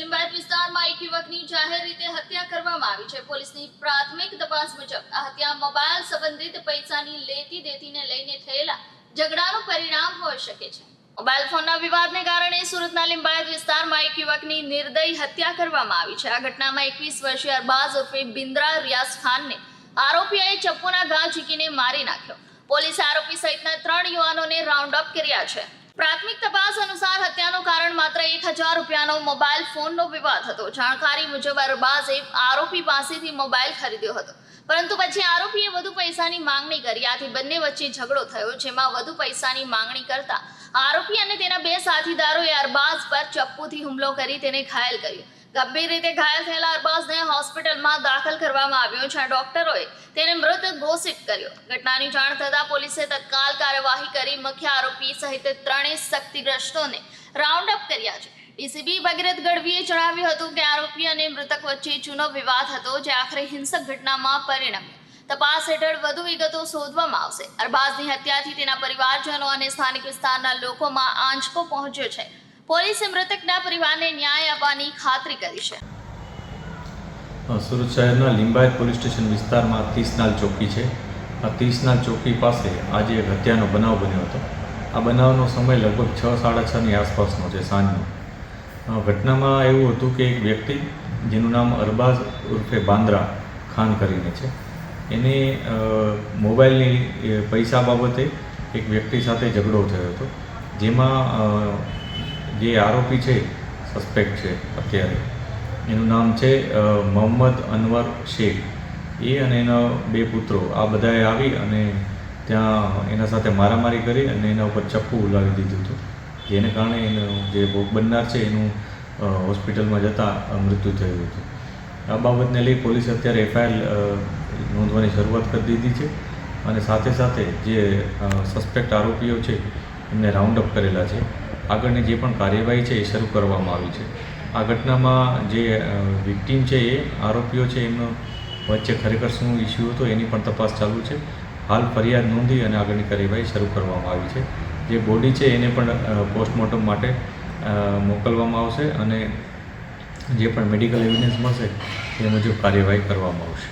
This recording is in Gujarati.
લિંબાયત વિસ્તારમાં એક યુવકની જાહેર રીતે હત્યા કરવામાં આવી છે। પોલીસની પ્રાથમિક તપાસ મુજબ આ હત્યા મોબાઈલ સંબંધિત પૈસાની લેતી દેતીને લઈને થયેલા ઝઘડાનું પરિણામ હોઈ શકે છે। મોબાઈલ ફોનના વિવાદને કારણે સુરતના લિંબાયત વિસ્તારમાં એક યુવકની નિર્દય હત્યા કરવામાં આવી છે। આ ઘટનામાં 21 વર્ષીય અરબાઝ ઉર્ફે બિન્દ્રા રિયાઝ ખાનને આરોપીઓએ ચપ્પુના ઘા ઝીકીને મારી નાખ્યો। પોલીસે આરોપી સહિતના 3 યુવાનોને રાઉન્ડ અપ કર્યા છે। પ્રાથમિક તપાસ અનુસાર હત્યાનું કારણ માત્ર 1000 રૂપિયાનો મોબાઈલ ફોનનો વિવાદ હતો। જાણકારી મુજબ અરબાઝે આરોપી પાસેથી મોબાઈલ ખરીદ્યો હતો, પરંતુ પછી આરોપીએ વધુ પૈસાની માંગણી કરી। આથી બંને વચ્ચે ઝઘડો થયો, જેમાં વધુ પૈસાની માંગણી કરતા આરોપી અને તેના 2 સાથીદારોએ અરબાઝ પર ચપ્પુથી હુમલો કરી તેને ઘાયલ કર્યો। ગંભીર રીતે ઘાયલ થયેલા અરબાઝને હોસ્પિટલમાં દાખલ કરવામાં આવ્યો, જ્યાં ડોક્ટરોએ તેને મૃત ઘોષિત કર્યો। ઘટનાની જાણ થતાં પોલીસે તત્કાલ કાર્યવાહી કરી મુખ્ય આરોપી સહિત 3 શક્તિગ્રસ્તોને રાઉન્ડ અપ કર્યા છે। ડીસીપી ભગીરથ ગઢવીએ જણાવ્યું હતું કે આરોપી અને મૃતક વચ્ચે જૂનો વિવાદ હતો, જે આખરે હિંસક ઘટનામાં પરિણમ્યો। તપાસ હેઠળ વધુ વિગતો શોધવામાં આવશે। અરબાઝની હત્યાથી તેના પરિવારજનો અને સ્થાનિક વિસ્તારના લોકોમાં આંચકો પહોંચ્યો છે। પોલીસે મૃતકના પરિવારને ન્યાય આપવાની ખાતરી કરી છે। સુરત શહેરના લિંબાયત પોલીસ સ્ટેશન વિસ્તારમાં 30 નાલ ચોકી છે। આ 30 નાલ ચોકી પાસે આજે એક હત્યાનો બનાવ બન્યો હતો। આ બનાવનો સમય લગભગ 6:30ની આસપાસનો છે, સાંજનો। ઘટનામાં એવું હતું કે એક વ્યક્તિ જેનું નામ અરબાઝ ઉર્ફે બાંદ્રા ખાન કરીને છે, એને મોબાઈલની પૈસા બાબતે એક વ્યક્તિ સાથે ઝઘડો થયો હતો, જેમાં જે આરોપી છે, સસ્પેક્ટ છે અત્યારે, એનું નામ છે મોહમ્મદ અનવર શેખ। એ અને એના 2 પુત્રો આ બધાએ આવી અને ત્યાં એના સાથે મારામારી કરી અને એના ઉપર ચપ્પુ ઉલાવી દીધું હતું, જેને કારણે એનું જે ભોગ બનનાર છે એનું હોસ્પિટલમાં જતાં મૃત્યુ થયું હતું। આ બાબતને લઈ પોલીસે અત્યારે FIR નોંધવાની શરૂઆત કરી દીધી છે અને સાથે સાથે જે સસ્પેક્ટ આરોપીઓ છે એમને રાઉન્ડ અપ કરેલા છે। આગળની જે પણ કાર્યવાહી છે એ શરૂ કરવામાં આવી છે। આ ઘટનામાં જે વિક્ટીમ છે એ આરોપીઓ છે, એમનો વચ્ચે ખરેખર શું ઇસ્યુ હતો એની પણ તપાસ ચાલુ છે। હાલ ફરિયાદ નોંધી અને આગળની કાર્યવાહી શરૂ કરવામાં આવી છે। જે બોડી છે એને પણ પોસ્ટમોર્ટમ માટે મોકલવામાં આવશે અને જે પણ મેડિકલ એવિડન્સ મળશે એ મુજબ કાર્યવાહી કરવામાં આવશે।